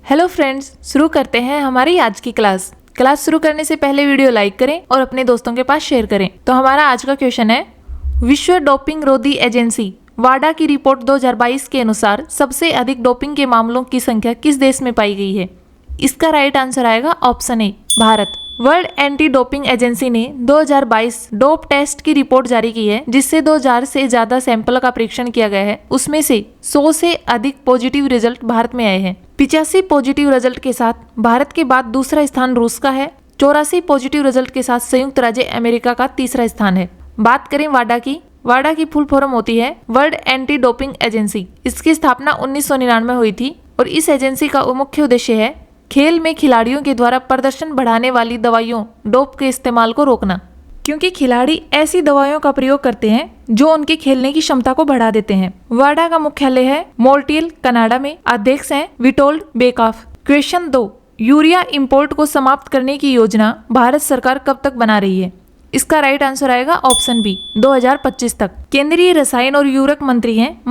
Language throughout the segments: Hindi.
हेलो फ्रेंड्स, शुरू करते हैं हमारी आज की क्लास। शुरू करने से पहले वीडियो लाइक करें और अपने दोस्तों के पास शेयर करें। तो हमारा आज का क्वेश्चन है, विश्व डोपिंग रोधी एजेंसी वाडा की रिपोर्ट 2022 के अनुसार सबसे अधिक डोपिंग के मामलों की संख्या किस देश में पाई गई है? इसका राइट आंसर आएगा option A, Bharat. World anti doping agency ने 2022 डोप टेस्ट की रिपोर्ट जारी की है, जिससे 2000 से ज्यादा सैंपल का परीक्षण किया गया है। उसमें से 100 से अधिक पॉजिटिव रिजल्ट भारत में आए हैं। 85 पॉजिटिव रिजल्ट के साथ भारत के बाद दूसरा स्थान रूस का है। 84 पॉजिटिव रिजल्ट के साथ संयुक्त राज्य अमेरिका का तीसरा स्थान है। बात करें वाडा की फुल फॉर्म होती है वर्ल्ड एंटी डोपिंग एजेंसी। इसकी स्थापना 1999 में हुई थी और इस एजेंसी का मुख्य उद्देश्य है खेल में खिलाड़ियों के द्वारा प्रदर्शन बढ़ाने वाली दवाइयों डोप के इस्तेमाल को रोकना, क्योंकि खिलाड़ी ऐसी दवाइयों का प्रयोग करते हैं जो उनके खेलने की क्षमता को बढ़ा देते हैं। वाडा का मुख्यालय है मोंट्रियल, कनाडा में। अध्यक्ष हैं विटोल्ड बेकॉफ। क्वेश्चन 2, यूरिया इंपोर्ट को समाप्त करने की योजना भारत सरकार कब तक बना रही है? इसका राइट आंसर आएगा ऑप्शन बी, 2025 तक। केंद्रीय रसायन और उर्वरक मंत्री हैं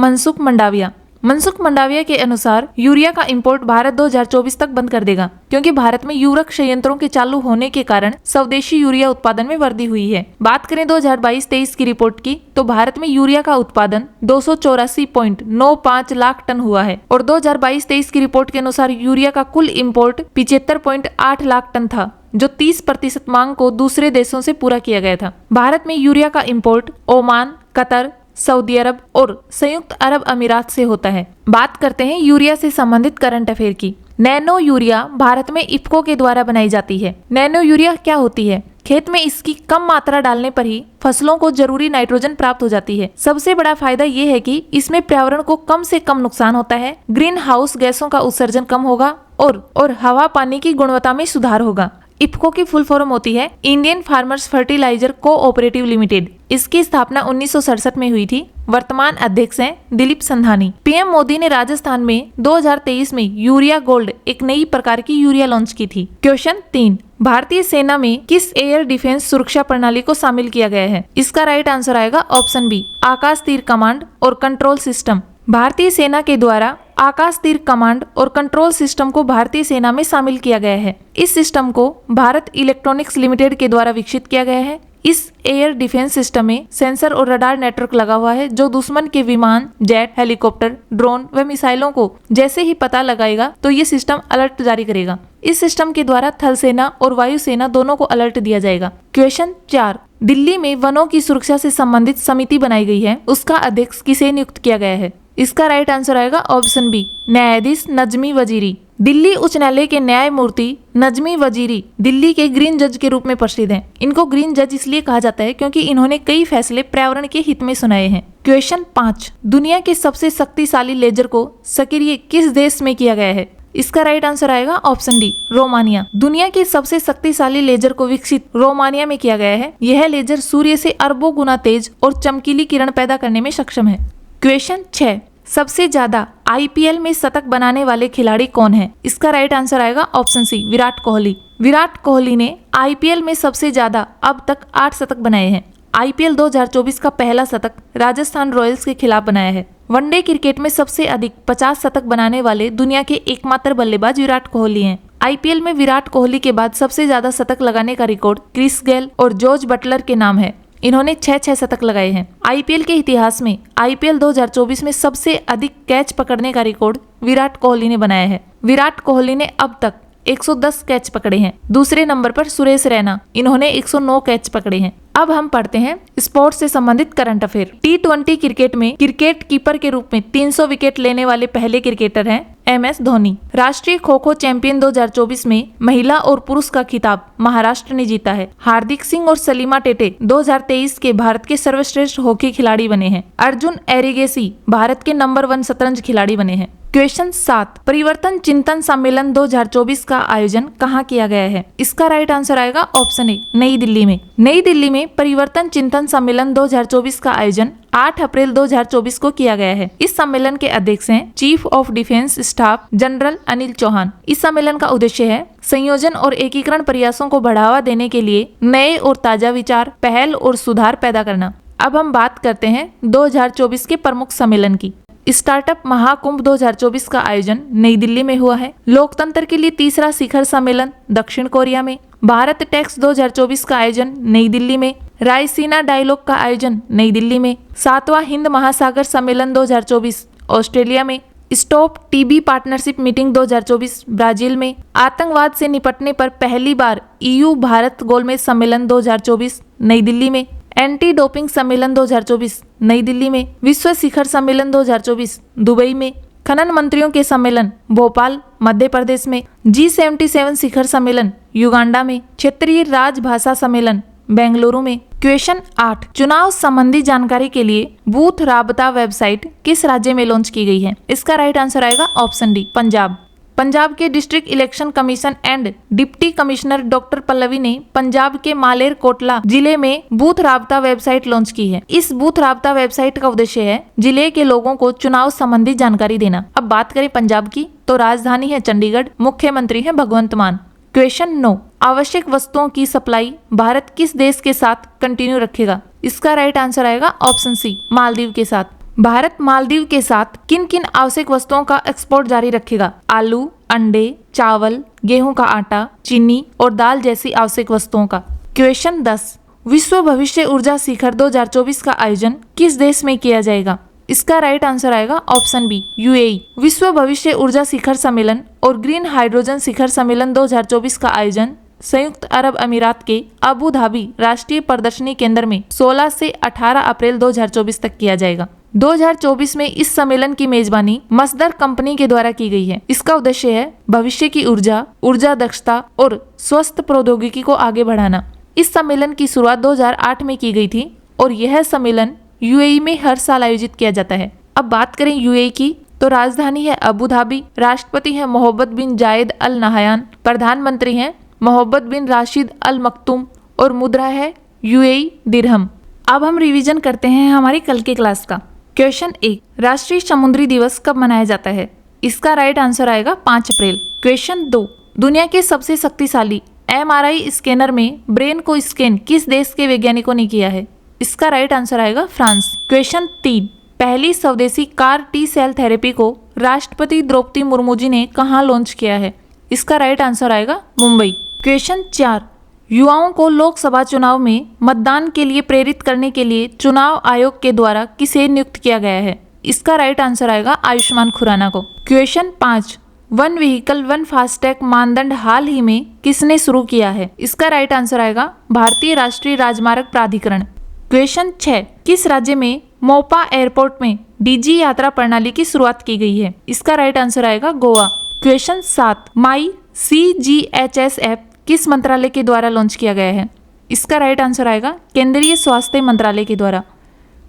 मनसुख मंडाविया के अनुसार यूरिया का इंपोर्ट भारत 2024 तक बंद कर देगा, क्योंकि भारत में उर्वरक संयंत्रों के चालू होने के कारण स्वदेशी यूरिया उत्पादन में वृद्धि हुई है। बात करें 2022-23 की रिपोर्ट की, तो भारत में यूरिया का उत्पादन 284.95 लाख टन हुआ है और 2022-23 की रिपोर्ट के अनुसार यूरिया का कुल इंपोर्ट 75.8 लाख टन था, जो 30% मांग को दूसरे देशों से पूरा किया गया था। भारत में यूरिया का इंपोर्ट ओमान, कतर, सऊदी अरब और संयुक्त अरब अमीरात से होता है। बात करते हैं यूरिया से संबंधित करंट अफेयर की। नैनो यूरिया भारत में इफ्को के द्वारा बनाई जाती है। नैनो यूरिया क्या होती है? खेत में इसकी कम मात्रा डालने पर ही फसलों को जरूरी नाइट्रोजन प्राप्त हो जाती है। सबसे बड़ा फायदा ये है कि इसमें पर्यावरण को कम से कम नुकसान होता है, ग्रीन हाउस गैसों का उत्सर्जन कम होगा और हवा पानी की गुणवत्ता में सुधार होगा। इफ्को की फुल फॉर्म होती है Indian Farmers Fertiliser Cooperative Limited. इसकी स्थापना 1967 में हुई थी। वर्तमान अध्यक्ष हैं दिलीप संधानी। पीएम मोदी ने राजस्थान में 2023 में यूरिया गोल्ड, एक नई प्रकार की यूरिया लॉन्च की थी। क्वेश्चन 3, भारतीय सेना में किस एयर डिफेंस सुरक्षा प्रणाली को शामिल किया गया है? इसका राइट आंसर आएगा ऑप्शन बी, आकाश तीर कमांड और कंट्रोल सिस्टम। भारतीय सेना के द्वारा आकाश तीर कमांड और कंट्रोल सिस्टम को भारतीय सेना में शामिल किया गया है। इस सिस्टम को भारत इलेक्ट्रॉनिक्स लिमिटेड के द्वारा विकसित किया गया है। इस एयर डिफेंस सिस्टम में सेंसर और रडार नेटवर्क लगा हुआ है, जो दुश्मन के विमान, जेट, हेलीकॉप्टर, ड्रोन व मिसाइलों को जैसे ही पता लगाएगा तो ये सिस्टम अलर्ट जारी करेगा। इस सिस्टम के द्वारा थल सेना और वायु सेना दोनों को अलर्ट दिया जाएगा। क्वेश्चन 4, दिल्ली में वनों की सुरक्षा से संबंधित समिति बनाई गई है, उसका अध्यक्ष किसे नियुक्त किया गया है? इसका राइट आंसर आएगा ऑप्शन बी, न्यायाधीश नजमी वजीरी। दिल्ली उच्च न्यायालय के न्यायमूर्ति नजमी वजीरी दिल्ली के ग्रीन जज के रूप में प्रसिद्ध हैं। इनको ग्रीन जज इसलिए कहा जाता है क्योंकि इन्होंने कई फैसले पर्यावरण के हित में सुनाए हैं। क्वेश्चन 5, दुनिया के सबसे शक्तिशाली लेजर को सक्रिय किस देश में किया गया है? इसका राइट आंसर आएगा ऑप्शन डी, रोमानिया। दुनिया के सबसे शक्तिशाली लेजर को विकसित रोमानिया में किया गया है। यह लेजर सूर्य से अरबों गुना तेज और चमकीली किरण पैदा करने में सक्षम है। क्वेश्चन 6, सबसे ज्यादा आईपीएल में शतक बनाने वाले खिलाड़ी कौन है? इसका राइट आंसर आएगा ऑप्शन सी, विराट कोहली। विराट कोहली ने आईपीएल में सबसे ज्यादा अब तक 8 शतक बनाए हैं। आईपीएल 2024 का पहला शतक राजस्थान रॉयल्स के खिलाफ बनाया है। वनडे क्रिकेट में सबसे अधिक 50 शतक बनाने वाले दुनिया के एकमात्र बल्लेबाज विराट कोहली हैं। आईपीएल में विराट कोहली के बाद सबसे ज्यादा शतक लगाने का रिकॉर्ड क्रिस गेल और जॉर्ज बटलर के नाम है। इन्होंने 6 शतक लगाए हैं। आईपीएल के इतिहास में आईपीएल 2024 में सबसे अधिक कैच पकड़ने का रिकॉर्ड विराट कोहली ने बनाया है। विराट कोहली ने अब तक 110 कैच पकड़े हैं। दूसरे नंबर पर सुरेश रैना, इन्होंने 109 कैच पकड़े हैं। अब हम पढ़ते हैं स्पोर्ट्स से संबंधित करंट अफेयर। T20 क्रिकेट में क्रिकेट कीपर के रूप में 300 विकेट लेने वाले पहले क्रिकेटर हैं MS धोनी। राष्ट्रीय खो खो चैंपियन 2024 में महिला और पुरुष का खिताब महाराष्ट्र ने जीता है। हार्दिक सिंह और सलीमा टेटे 2023 के भारत के सर्वश्रेष्ठ हॉकी खिलाड़ी बने हैं। अर्जुन एरिगेसी भारत के नंबर 1 शतरंज खिलाड़ी बने हैं। क्वेश्चन 7, परिवर्तन चिंतन सम्मेलन 2024 का आयोजन कहाँ किया गया है? इसका राइट आंसर आएगा ऑप्शन ए, नई दिल्ली में। नई दिल्ली में परिवर्तन चिंतन सम्मेलन 2024 का आयोजन 8 अप्रैल 2024 को किया गया है। इस सम्मेलन के अध्यक्ष हैं chief of defence staff general Anil Chauhan. इस सम्मेलन का उद्देश्य है संयोजन और एकीकरण प्रयासों को बढ़ावा देने के लिए नए और ताजा विचार, पहल और सुधार पैदा करना। अब हम बात करते हैं 2024 के प्रमुख सम्मेलन की। स्टार्टअप महाकुंभ 2024 का आयोजन नई दिल्ली में हुआ है। लोकतंत्र के लिए तीसरा शिखर सम्मेलन दक्षिण कोरिया में। भारत टेक्स 2024 का आयोजन नई दिल्ली में। रायसीना डायलॉग का आयोजन नई दिल्ली में। 7वां हिंद महासागर सम्मेलन 2024 ऑस्ट्रेलिया में। Stop TB partnership meeting 2024 Brazil में। आतंकवाद से निपटने पर पहली बार EU भारत गोलमेज सम्मेलन 2024 नई दिल्ली में। एंटी डोपिंग सम्मेलन 2024 नई दिल्ली में। विश्व शिखर सम्मेलन 2024 दुबई में। खनन मंत्रियों के सम्मेलन भोपाल मध्य प्रदेश में। G77 शिखर सम्मेलन युगांडा में। क्षेत्रीय राजभाषा सम्मेलन बेंगलुरु में। क्वेश्चन 8, चुनाव संबंधी जानकारी के लिए बूथ राबता वेबसाइट किस राज्य में लॉन्च की गई है? इसका राइट आंसर आएगा ऑप्शन डी, पंजाब। पंजाब के district election commission and deputy commissioner doctor Pallavi ने पंजाब के मालेर कोटला जिले में बूथ राबता वेबसाइट लॉन्च की है। इस बूथ राबता वेबसाइट का उद्देश्य है जिले के लोगों को चुनाव संबंधी जानकारी देना। अब बात करें पंजाब की, तो राजधानी है चंडीगढ़, मुख्यमंत्री है भगवंत मान। क्वेश्चन 9, आवश्यक वस्तुओं की सप्लाई भारत किस देश के साथ कंटिन्यू रखेगा? इसका राइट आंसर आएगा ऑप्शन सी, मालदीव के साथ। भारत मालदीव के साथ किन किन आवश्यक वस्तुओं का एक्सपोर्ट जारी रखेगा? आलू, अंडे, चावल, गेहूं का आटा, चीनी और दाल जैसी आवश्यक वस्तुओं का। क्वेश्चन 10, विश्व भविष्य ऊर्जा शिखर 2024 का आयोजन किस देश में किया जाएगा? इसका राइट आंसर आएगा ऑप्शन बी, UAE। विश्व भविष्य ऊर्जा शिखर सम्मेलन और ग्रीन हाइड्रोजन शिखर सम्मेलन 2024 का आयोजन संयुक्त अरब अमीरात के अबू धाबी राष्ट्रीय प्रदर्शनी केंद्र में 16 से 18 अप्रैल 2024 तक किया जाएगा। 2024 में इस सम्मेलन की मेजबानी मसदर कंपनी के द्वारा की गई है। इसका उद्देश्य है भविष्य की ऊर्जा दक्षता और स्वस्थ प्रौद्योगिकी को आगे बढ़ाना। इस सम्मेलन की शुरुआत 2008 में की गई थी और यह सम्मेलन UAE में हर साल आयोजित किया जाता है। अब बात करें UAE की, तो राजधानी है अबू धाबी, राष्ट्रपति है मोहम्मद बिन जायद अल नहयान, प्रधानमंत्री हैं मोहम्मद बिन राशिद अल मखतूम और मुद्रा है UAE दिरहम। अब हम रिवीजन करते हैं हमारी कल की क्लास का। क्वेश्चन 1, राष्ट्रीय समुद्री दिवस कब मनाया जाता है? इसका राइट आंसर आएगा 5 अप्रैल। क्वेश्चन 2, दुनिया के सबसे शक्तिशाली MRI स्कैनर में ब्रेन को स्कैन किस देश के वैज्ञानिकों ने किया है? इसका राइट आंसर आएगा फ्रांस। क्वेश्चन 3, पहली स्वदेशी कार T सेल थेरेपी को राष्ट्रपति द्रौपदी मुर्मू जी ने कहाँ लॉन्च किया है? इसका राइट आंसर आएगा मुंबई। क्वेश्चन 4, युवाओं को लोकसभा चुनाव में मतदान के लिए प्रेरित करने के लिए चुनाव आयोग के द्वारा किसे नियुक्त किया गया है? इसका राइट आंसर आएगा आयुष्मान खुराना को। Question 5, one vehicle one FASTag मानदंड हाल ही में किसने शुरू किया है? इसका राइट आंसर आएगा भारतीय राष्ट्रीय राजमार्ग प्राधिकरण। क्वेश्चन 6, किस राज्य में मोपा एयरपोर्ट में DG यात्रा प्रणाली की शुरुआत की गई है? इसका राइट आंसर आएगा गोवा। क्वेश्चन 7, माई CGHS ऐप किस मंत्रालय के द्वारा लॉन्च किया गया है? इसका राइट आंसर आएगा केंद्रीय स्वास्थ्य मंत्रालय के द्वारा।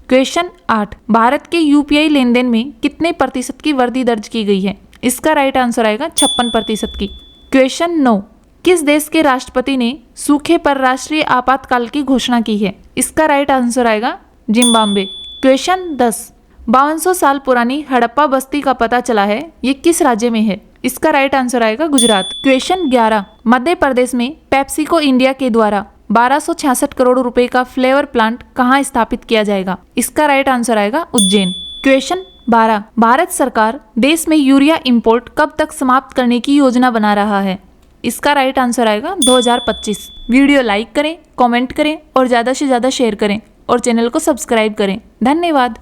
क्वेश्चन 8, भारत के UPI लेन देन में कितने प्रतिशत की वृद्धि दर्ज की गई है? इसका राइट आंसर आएगा 56% की। क्वेश्चन 9, किस देश के राष्ट्रपति ने सूखे पर राष्ट्रीय आपातकाल की घोषणा की है? इसका राइट आंसर आएगा जिम्बाब्वे। क्वेश्चन 10, 5200 साल पुरानी हड़प्पा बस्ती का पता चला है, ये किस राज्य में है? इसका राइट आंसर आएगा गुजरात। क्वेश्चन 11, मध्य प्रदेश में पेप्सिको इंडिया के द्वारा 1266 करोड़ रुपए का फ्लेवर प्लांट कहाँ स्थापित किया जाएगा? इसका राइट आंसर आएगा उज्जैन। क्वेश्चन 12, भारत सरकार देश में यूरिया इंपोर्ट कब तक समाप्त करने की योजना बना रहा है? इसका राइट आंसर आएगा 2025। वीडियो लाइक करें, कमेंट करें और ज़्यादा से ज़्यादा शेयर करें और चैनल को सब्सक्राइब करें। धन्यवाद।